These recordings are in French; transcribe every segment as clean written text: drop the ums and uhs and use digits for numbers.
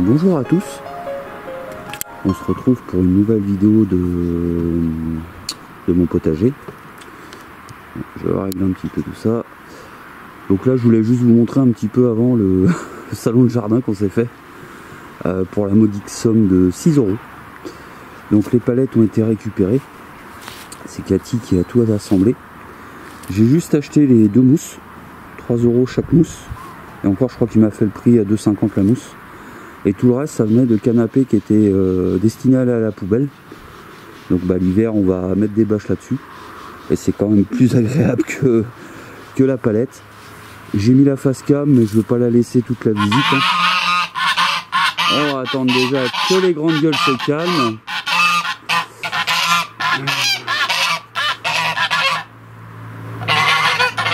Bonjour à tous, on se retrouve pour une nouvelle vidéo de mon potager. Je règle un petit peu tout ça. Donc là je voulais juste vous montrer un petit peu avant le salon de jardin qu'on s'est fait pour la modique somme de 6 €. Donc les palettes ont été récupérées, c'est Cathy qui a tout assemblé. J'ai juste acheté les deux mousses, 3 € chaque mousse, et encore je crois qu'il m'a fait le prix à 2,50 la mousse. Et tout le reste ça venait de canapés qui étaient destinés à aller à la poubelle. Donc l'hiver on va mettre des bâches là-dessus. Et c'est quand même plus agréable que la palette. J'ai mis la face cam mais je veux pas la laisser toute la visite. Hein. On va attendre déjà que les grandes gueules se calment.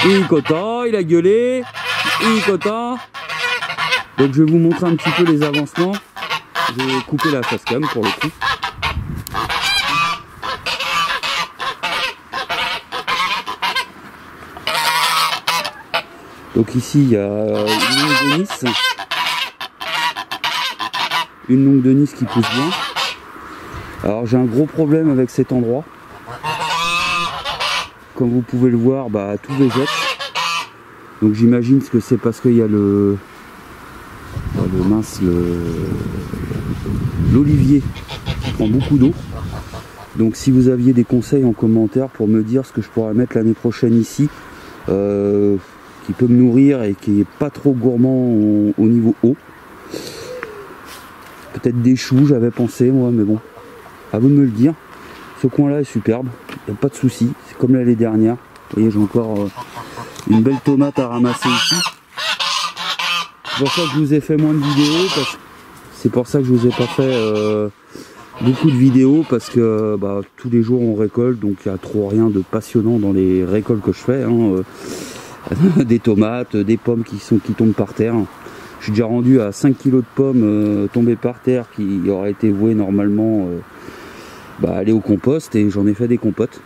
Il est content, il a gueulé. Il est content. Donc je vais vous montrer un petit peu les avancements. Je vais couper la face cam pour le coup. Donc ici il y a une longue de Nice. Une longue de Nice qui pousse bien. Alors j'ai un gros problème avec cet endroit. Comme vous pouvez le voir, tout végète. Donc j'imagine que c'est parce qu'il y a l'olivier qui prend beaucoup d'eau. Donc si vous aviez des conseils en commentaire pour me dire ce que je pourrais mettre l'année prochaine ici, qui peut me nourrir et qui est pas trop gourmand au niveau eau. Peut-être des choux, j'avais pensé moi, mais bon, à vous de me le dire. Ce coin là est superbe, il n'y a pas de souci, c'est comme l'année dernière. Vous voyez, j'ai encore une belle tomate à ramasser ici. C'est pour ça que je vous ai fait moins de vidéos, c'est pour ça que je vous ai pas fait beaucoup de vidéos, parce que tous les jours on récolte, donc il n'y a trop rien de passionnant dans les récoltes que je fais. Hein. Des tomates, des pommes qui tombent par terre. Je suis déjà rendu à 5 kg de pommes tombées par terre qui auraient été vouées normalement aller au compost, et j'en ai fait des compotes.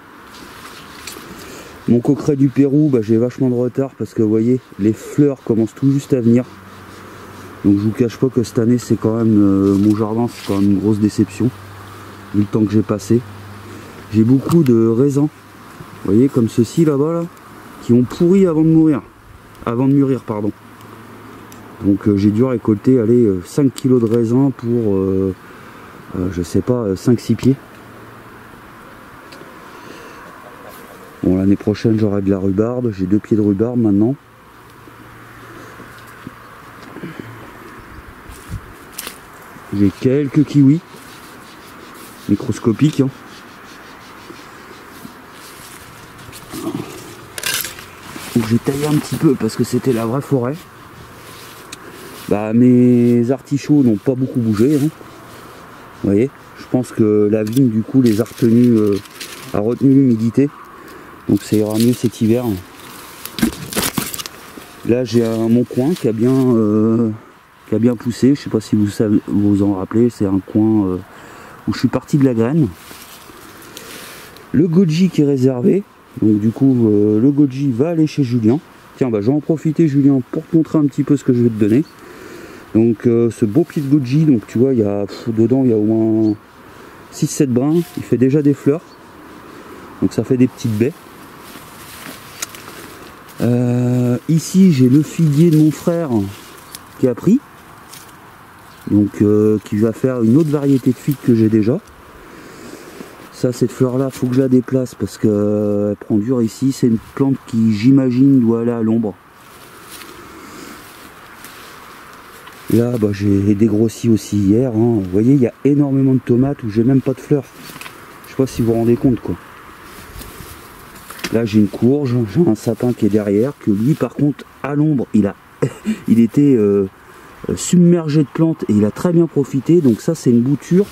Mon coqueret du Pérou, j'ai vachement de retard parce que vous voyez, les fleurs commencent tout juste à venir. Donc je vous cache pas que cette année c'est quand même mon jardin, c'est quand même une grosse déception vu le temps que j'ai passé. J'ai beaucoup de raisins, vous voyez, comme ceci là-bas là, qui ont pourri avant de mûrir, pardon. Donc j'ai dû récolter 5 kg de raisins pour je sais pas, 5-6 pieds. Bon, l'année prochaine j'aurai de la rhubarbe, j'ai 2 pieds de rhubarbe maintenant. J'ai quelques kiwis microscopiques. Hein. Donc j'ai taillé un petit peu parce que c'était la vraie forêt. Mes artichauts n'ont pas beaucoup bougé. Hein. Vous voyez, je pense que la vigne du coup les a retenus, a retenu l'humidité. Donc ça ira mieux cet hiver. Là j'ai mon coin qui a bien poussé. Je sais pas si vous vous en rappelez, c'est un coin où je suis parti de la graine. Le goji qui est réservé. Donc du coup le goji va aller chez Julien. Tiens, je vais en profiter Julien pour te montrer un petit peu ce que je vais te donner. Donc ce beau pied de goji, donc tu vois, dedans il y a au moins 6-7 brins, il fait déjà des fleurs. Donc ça fait des petites baies. Ici j'ai le figuier de mon frère qui a pris. Donc qui va faire une autre variété de figues que j'ai déjà. Ça, cette fleur là, faut que je la déplace parce qu'elle prend dur ici. C'est une plante qui, j'imagine, doit aller à l'ombre. Là, j'ai dégrossi aussi hier. Hein. Vous voyez, il y a énormément de tomates où j'ai même pas de fleurs. Je sais pas si vous vous rendez compte, quoi. Là, j'ai une courge, j'ai un sapin qui est derrière, que lui, par contre, à l'ombre, il était submergé de plantes et il a très bien profité. Donc ça, c'est une bouture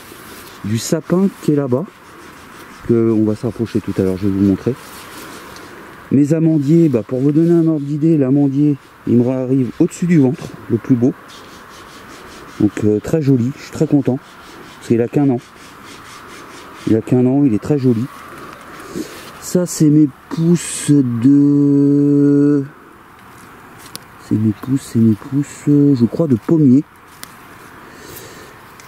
du sapin qui est là-bas. On va s'approcher tout à l'heure, je vais vous montrer. Mes amandiers, pour vous donner un ordre d'idée, l'amandier, il me arrive au-dessus du ventre, le plus beau. Donc très joli, je suis très content, parce qu'il a qu'un an. Il a qu'un an, il est très joli. Ça, c'est mes pousses de... C'est mes pousses, je crois, de pommier.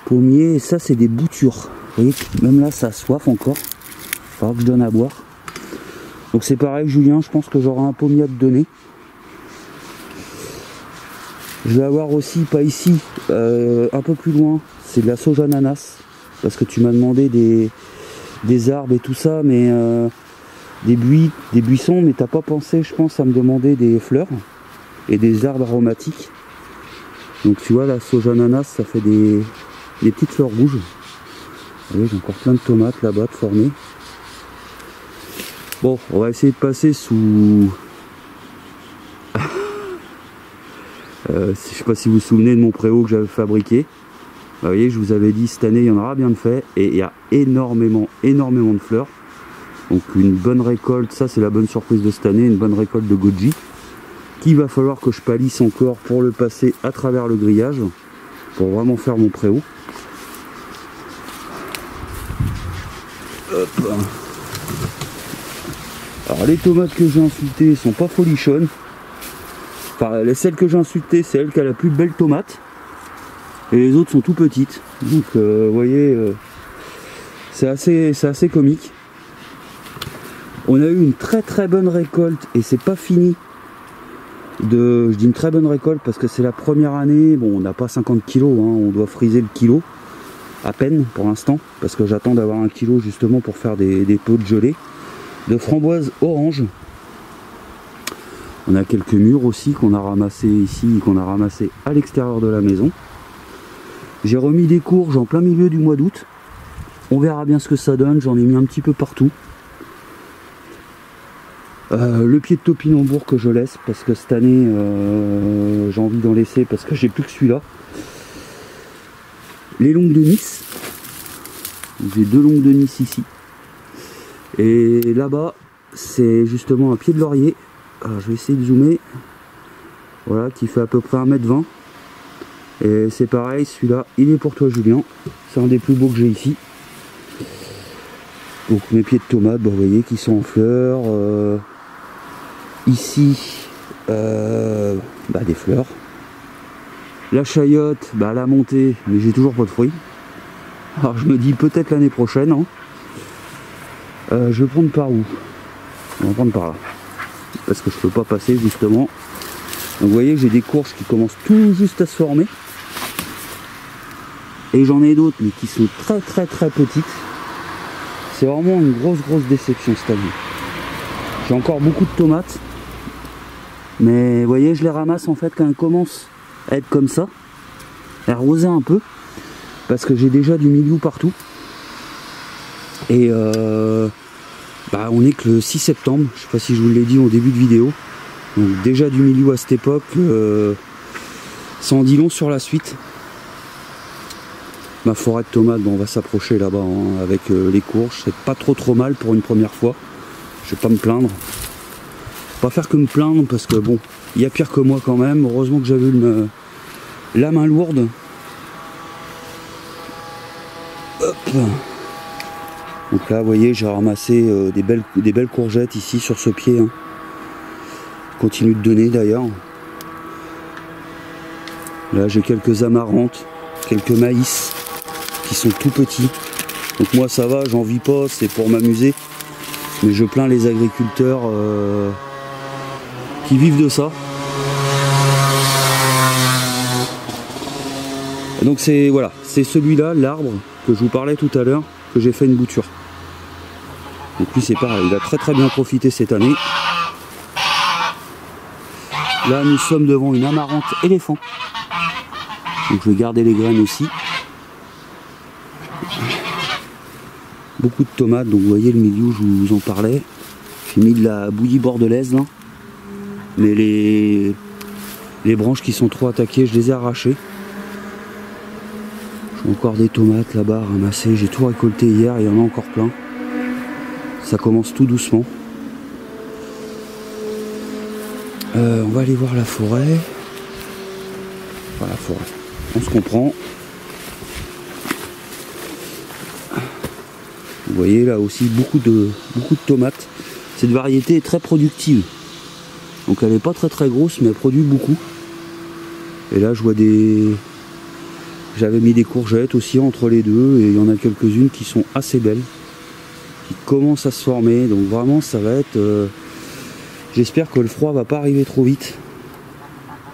Pommier, et ça c'est des boutures. Vous voyez, même là ça a soif encore. Il va falloir que je donne à boire. Donc c'est pareil Julien, je pense que j'aurai un pommier à te donner. Je vais avoir aussi, pas ici, un peu plus loin, c'est de la sauge ananas. Parce que tu m'as demandé des arbres et tout ça, mais des buissons, mais t'as pas pensé, je pense, à me demander des fleurs et des arbres aromatiques. Donc tu vois, la sauge ananas, ça fait des petites fleurs rouges. Vous voyez, j'ai encore plein de tomates là-bas de formées. Bon, on va essayer de passer sous... je sais pas si vous vous souvenez de mon préau que j'avais fabriqué. Vous voyez, je vous avais dit cette année il y en aura bien de fait, et il y a énormément de fleurs. Donc une bonne récolte, ça c'est la bonne surprise de cette année, une bonne récolte de goji qu'il va falloir que je palisse encore pour le passer à travers le grillage pour vraiment faire mon préau. Hop. Alors les tomates que j'ai insultées sont pas folichonnes. Enfin, celle que j'ai insultée, c'est elle qui a la plus belle tomate. Et les autres sont tout petites. Donc vous voyez, c'est assez comique. On a eu une très bonne récolte et c'est pas fini. Je dis une très bonne récolte parce que c'est la première année. Bon, on n'a pas 50 kilos, hein, on doit friser le kilo à peine pour l'instant parce que j'attends d'avoir 1 kilo justement pour faire des pots de gelée de framboises orange. On a quelques mûres aussi qu'on a ramassé ici, qu'on a ramassé à l'extérieur de la maison. J'ai remis des courges en plein milieu du mois d'août. On verra bien ce que ça donne, j'en ai mis un petit peu partout. Le pied de topinambour que je laisse parce que cette année j'ai envie d'en laisser parce que j'ai plus que celui-là. Les longues de Nice. J'ai 2 longues de Nice ici. Et là-bas, c'est justement un pied de laurier. Alors, je vais essayer de zoomer. Voilà, qui fait à peu près 1,20 m. Et c'est pareil, celui-là, il est pour toi Julien. C'est un des plus beaux que j'ai ici. Donc mes pieds de tomates, bah, vous voyez, qui sont en fleurs. Ici, des fleurs. La chayotte, elle a monté, mais j'ai toujours pas de fruits. Alors je me dis peut-être l'année prochaine. Hein. Je vais prendre par où? On va prendre par là. Parce que je peux pas passer justement. Donc vous voyez, j'ai des courges qui commencent tout juste à se former. Et j'en ai d'autres, mais qui sont très petites. C'est vraiment une grosse déception cette année. J'ai encore beaucoup de tomates. Mais vous voyez, je les ramasse en fait quand elles commencent à être comme ça. Arroser un peu. Parce que j'ai déjà du milieu partout. Et on est que le 6 septembre. Je sais pas si je vous l'ai dit au début de vidéo. Donc déjà du milieu à cette époque. Ça en dit long sur la suite. Ma forêt de tomates, on va s'approcher là-bas hein, avec les courges. C'est pas trop mal pour une première fois. Je vais pas me plaindre. Pas faire que me plaindre parce que bon, il y a pire que moi quand même. Heureusement que j'avais la main lourde. Hop. Donc là, vous voyez, j'ai ramassé des belles courgettes ici sur ce pied. Hein. Continue de donner d'ailleurs. Là, j'ai quelques amarantes, quelques maïs qui sont tout petits. Donc moi, ça va, j'en vis pas, c'est pour m'amuser. Mais je plains les agriculteurs qui vivent de ça. Et donc c'est voilà, c'est celui-là, l'arbre que je vous parlais tout à l'heure, que j'ai fait une bouture. Donc lui c'est pareil, il a très bien profité cette année. Là nous sommes devant une amarante éléphant. Donc je vais garder les graines aussi. Beaucoup de tomates, donc vous voyez le milieu, je vous en parlais. J'ai mis de la bouillie bordelaise là. Mais les branches qui sont trop attaquées, je les ai arrachées. J'ai encore des tomates là-bas ramassées. J'ai tout récolté hier, il y en a encore plein. Ça commence tout doucement. On va aller voir la forêt. Voilà, la forêt. On se comprend. Vous voyez là aussi beaucoup de tomates. Cette variété est très productive. Donc elle n'est pas très grosse mais elle produit beaucoup. Et là je vois des J'avais mis des courgettes aussi entre les deux et il y en a quelques-unes qui sont assez belles, qui commencent à se former. Donc vraiment ça va être... j'espère que le froid va pas arriver trop vite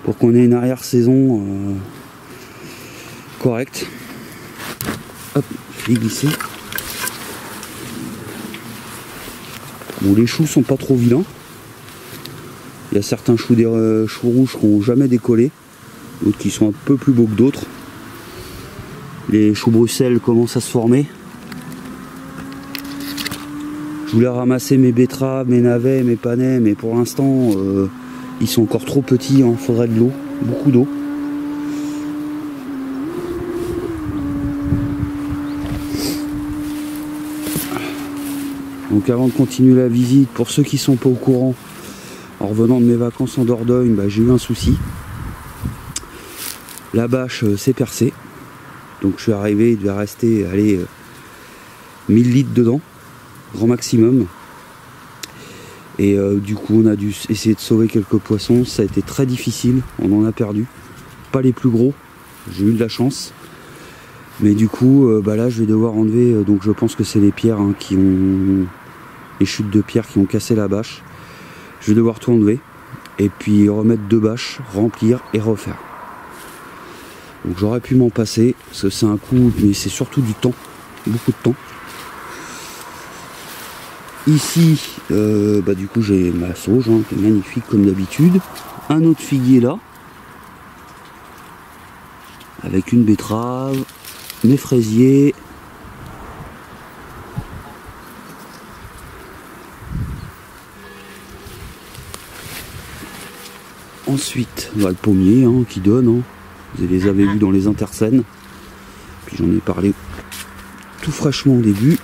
pour qu'on ait une arrière-saison correcte. Hop, je vais glisser. Bon, les choux sont pas trop vilains. Il y a certains choux rouges qui n'ont jamais décollé, d'autres qui sont un peu plus beaux que d'autres. Les choux Bruxelles commencent à se former. Je voulais ramasser mes betteraves, mes navets, mes panais, mais pour l'instant ils sont encore trop petits, hein. Faudrait de l'eau, beaucoup d'eau. Donc avant de continuer la visite, pour ceux qui sont pas au courant, en revenant de mes vacances en Dordogne, j'ai eu un souci. La bâche s'est percée. Donc je suis arrivé, il devait rester 1000 litres dedans, grand maximum. Et du coup on a dû essayer de sauver quelques poissons. Ça a été très difficile, on en a perdu. Pas les plus gros, j'ai eu de la chance. Mais du coup là je vais devoir enlever, donc je pense que c'est les pierres qui ont... les chutes de pierres qui ont cassé la bâche. Je vais devoir tout enlever et puis remettre 2 bâches, remplir et refaire. Donc j'aurais pu m'en passer, parce que c'est un coup, mais c'est surtout du temps, beaucoup de temps. Ici, du coup j'ai ma sauge, qui est magnifique comme d'habitude. Un autre figuier là, avec une betterave, mes fraisiers. Ensuite, le pommier qui donne, vous les avez vus dans les interscènes. Puis j'en ai parlé tout fraîchement au début.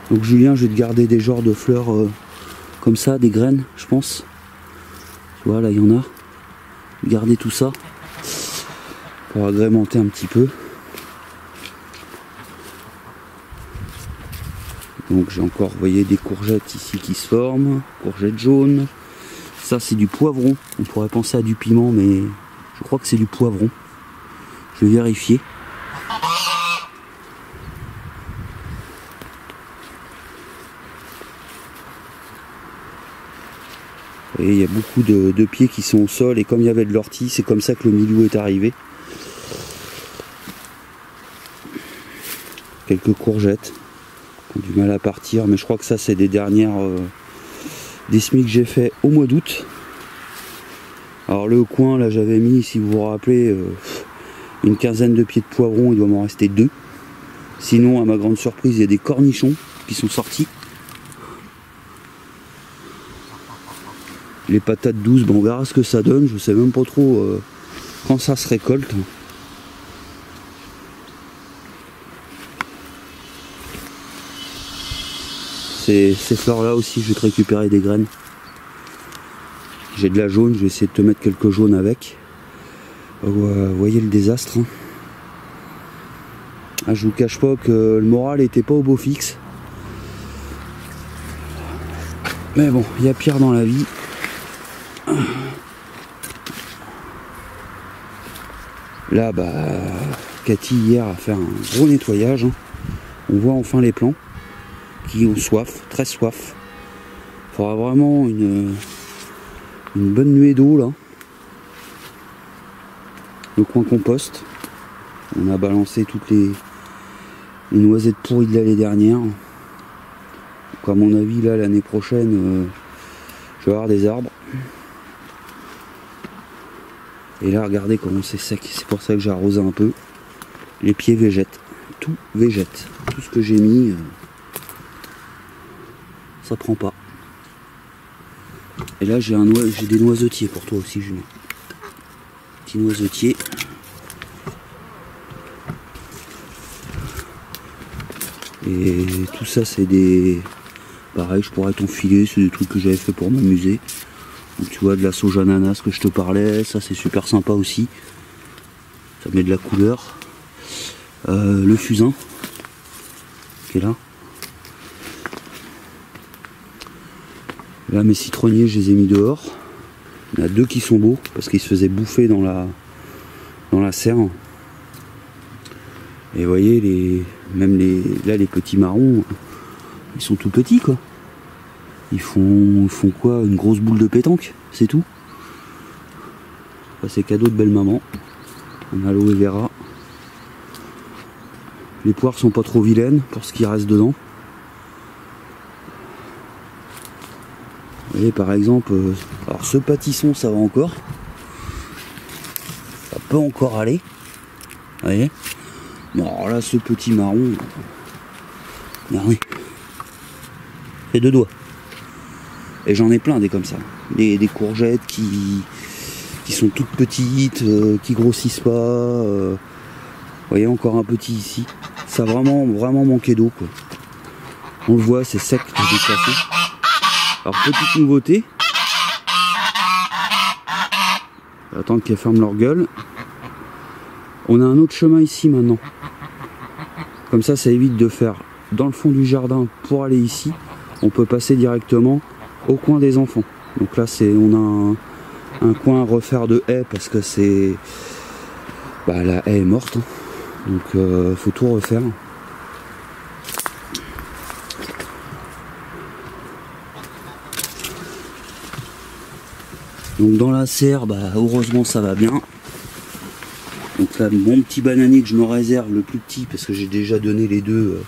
Donc Julien, je vais te garder des genres de fleurs comme ça, des graines, je pense. Tu vois, là il y en a. Garder tout ça pour agrémenter un petit peu. Donc j'ai encore, vous voyez, des courgettes ici qui se forment, courgettes jaunes. Ça c'est du poivron, on pourrait penser à du piment, mais je crois que c'est du poivron. Je vais vérifier. Vous voyez, il y a beaucoup de pieds qui sont au sol, et comme il y avait de l'ortie, c'est comme ça que le milou est arrivé. Quelques courgettes qui ont du mal à partir, mais je crois que ça c'est des dernières des semis que j'ai fait au mois d'août. Alors le coin là j'avais mis, si vous vous rappelez, une quinzaine de pieds de poivron, il doit m'en rester 2. Sinon à ma grande surprise il y a des cornichons qui sont sortis. Les patates douces, on verra ce que ça donne, je sais même pas trop quand ça se récolte. Ces fleurs là aussi je vais te récupérer des graines. J'ai de la jaune, je vais essayer de te mettre quelques jaunes avec. Vous voyez le désastre. Je vous cache pas que le moral était pas au beau fixe. Mais bon, il y a pire dans la vie. Là Cathy hier a fait un gros nettoyage. On voit enfin les plants qui ont soif, très soif. Il faudra vraiment une bonne nuée d'eau là. Le coin compost. On a balancé toutes les noisettes pourries de l'année dernière. Donc à mon avis là l'année prochaine je vais avoir des arbres. Et là regardez comment c'est sec, c'est pour ça que j'ai arrosé un peu. Les pieds végètent, tout végète. Tout ce que j'ai mis, ça prend pas. Et là j'ai des noisetiers pour toi aussi Julien. Petit noisetier. Et tout ça c'est des... Pareil, je pourrais t'enfiler, c'est des trucs que j'avais fait pour m'amuser. Donc tu vois, de la sauge ananas que je te parlais, ça c'est super sympa aussi. Ça met de la couleur. Le fusain qui est là. Là mes citronniers je les ai mis dehors. Il y en a 2 qui sont beaux parce qu'ils se faisaient bouffer dans la serre. Et vous voyez, même là les petits marrons, ils sont tout petits quoi. Ils font quoi? Une grosse boule de pétanque, c'est tout. C'est cadeau de belle maman. Un aloe vera. Les poires sont pas trop vilaines pour ce qui reste dedans. Vous voyez par exemple, alors ce pâtisson ça va encore. Ça peut encore aller. Vous voyez? Bon, alors là ce petit marron. Regardez. C'est 2 doigts. Et j'en ai plein des comme ça. Des courgettes qui sont toutes petites, qui grossissent pas. Vous voyez encore un petit ici. Ça a vraiment manqué d'eau quoi. On le voit, c'est sec de toute façon. Alors petite nouveauté. Attendre qu'elles ferment leur gueule. On a un autre chemin ici maintenant. Comme ça évite de faire dans le fond du jardin pour aller ici. On peut passer directement au coin des enfants. Donc là on a un coin à refaire de haie parce que la haie est morte. Donc faut tout refaire. Donc dans la serre, heureusement ça va bien. Donc là mon petit bananier que je me réserve, le plus petit, parce que j'ai déjà donné les 2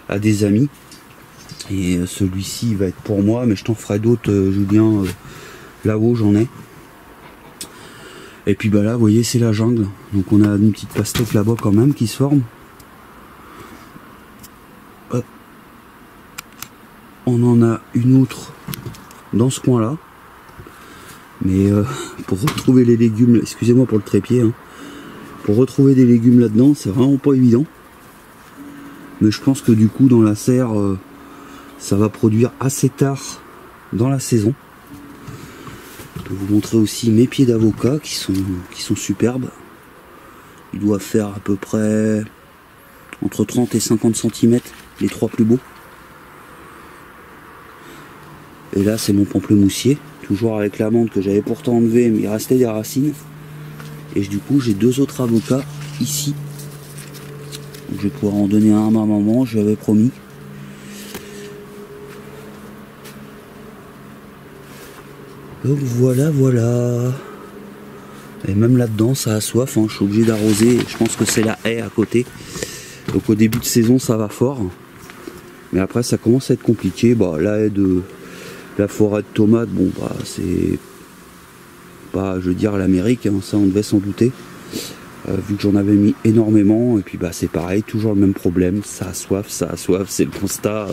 à des amis. Et celui-ci va être pour moi, mais je t'en ferai d'autres, Julien, là-haut j'en ai. Et puis là, vous voyez, c'est la jungle. Donc on a une petite pastèque là-bas quand même qui se forme. Hop. On en a une autre dans ce coin-là. Mais pour retrouver les légumes, excusez-moi pour le trépied, hein, pour retrouver des légumes là-dedans, c'est vraiment pas évident. Mais je pense que du coup, dans la serre, ça va produire assez tard dans la saison. Je vais vous montrer aussi mes pieds d'avocat qui sont superbes. Ils doivent faire à peu près entre 30 et 50 cm, les 3 plus beaux. Et là c'est mon pamplemoussier, toujours avec l'amande que j'avais pourtant enlevé, mais il restait des racines. Et du coup j'ai 2 autres avocats ici. Donc, je vais pouvoir en donner un à ma maman, je lui avais promis. Donc voilà. Et même là-dedans ça a soif, hein. Je suis obligé d'arroser, je pense que c'est la haie à côté. Donc au début de saison ça va fort. Mais après ça commence à être compliqué. La haie de la forêt de tomates, c'est pas, je veux dire, l'Amérique, hein, ça on devait s'en douter. Vu que j'en avais mis énormément, et puis c'est pareil, toujours le même problème, ça a soif, c'est le constat.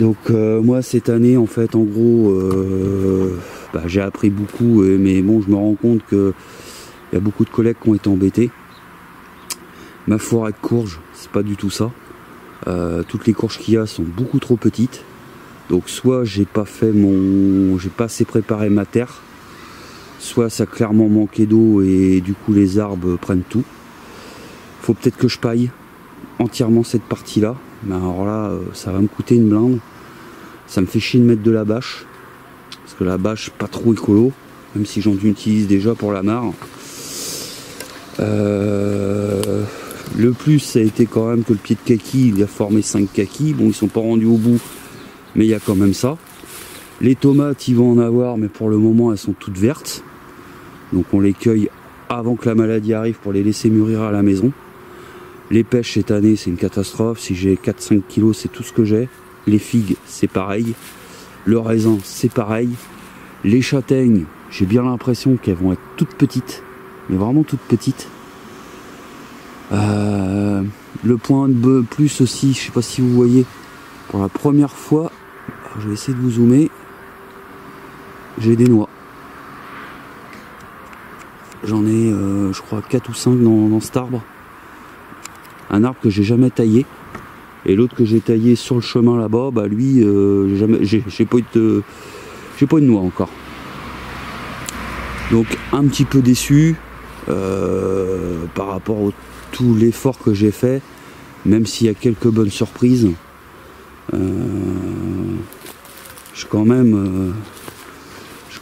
Donc moi cette année en fait en gros j'ai appris beaucoup, mais bon je me rends compte que il y a beaucoup de collègues qui ont été embêtés. Ma forêt de courges, c'est pas du tout ça. Toutes les courges qu'il y a sont beaucoup trop petites. Donc soit j'ai pas assez préparé ma terre, soit ça a clairement manqué d'eau et du coup les arbres prennent tout. Faut peut-être que je paille entièrement cette partie là. Mais alors là ça va me coûter une blinde. Ça me fait chier de mettre de la bâche. Parce que la bâche pas trop écolo. Même si j'en utilise déjà pour la mare. Le plus ça a été quand même que le pied de kaki, il a formé 5 kakis. Bon ils sont pas rendus au bout. Mais il y a quand même ça. Les tomates ils vont en avoir, mais pour le moment elles sont toutes vertes. Donc on les cueille avant que la maladie arrive pour les laisser mûrir à la maison. Les pêches cette année c'est une catastrophe. Si j'ai 4-5 kilos c'est tout ce que j'ai. Les figues c'est pareil. Le raisin c'est pareil. Les châtaignes, j'ai bien l'impression qu'elles vont être toutes petites. Mais vraiment toutes petites. Le point de plus aussi, je sais pas si vous voyez, pour la première fois, je vais essayer de vous zoomer, j'ai des noix. J'en ai je crois 4 ou 5 dans cet arbre. Un arbre que j'ai jamais taillé. Et l'autre que j'ai taillé sur le chemin là-bas, lui, j'ai pas eu de noix encore. Donc un petit peu déçu par rapport à tout l'effort que j'ai fait, même s'il y a quelques bonnes surprises. Je suis quand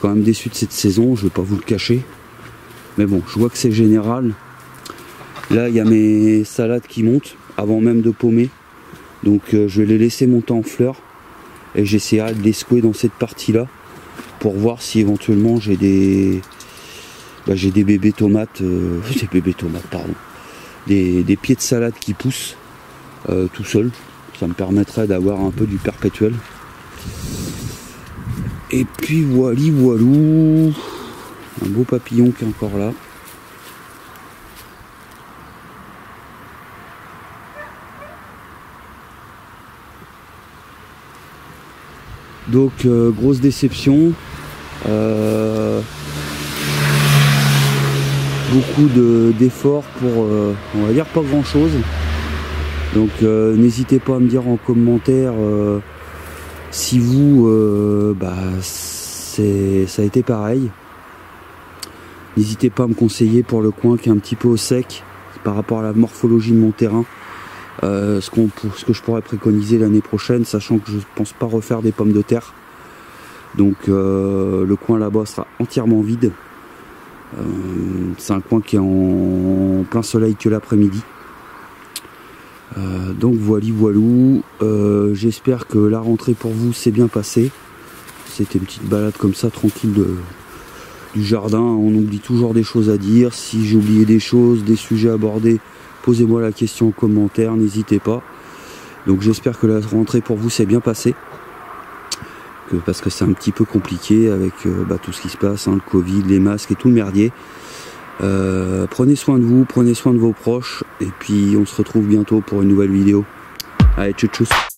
suis quand même déçu de cette saison, je vais pas vous le cacher. Mais bon, je vois que c'est général. Là, il y a mes salades qui montent avant même de paumer. Donc je vais les laisser monter en fleurs. Et j'essaierai de les secouer dans cette partie-là. Pour voir si éventuellement j'ai des bébés tomates. Des pieds de salade qui poussent tout seul. Ça me permettrait d'avoir un peu du perpétuel. Et puis voilou. Un beau papillon qui est encore là. Donc grosse déception. Beaucoup d'efforts pour on va dire pas grand chose. Donc n'hésitez pas à me dire en commentaire si vous ça a été pareil. N'hésitez pas à me conseiller pour le coin qui est un petit peu au sec par rapport à la morphologie de mon terrain. Ce que je pourrais préconiser l'année prochaine, sachant que je ne pense pas refaire des pommes de terre. Donc le coin là-bas sera entièrement vide. C'est un coin qui est en plein soleil que l'après-midi. Donc voilou. J'espère que la rentrée pour vous s'est bien passée. C'était une petite balade comme ça, tranquille du jardin. On oublie toujours des choses à dire. Si j'ai oublié des choses, des sujets abordés, posez-moi la question en commentaire, n'hésitez pas. Donc j'espère que la rentrée pour vous s'est bien passée. Parce que c'est un petit peu compliqué avec tout ce qui se passe, le Covid, les masques et tout le merdier. Prenez soin de vous, prenez soin de vos proches. Et puis on se retrouve bientôt pour une nouvelle vidéo. Allez, tchuss.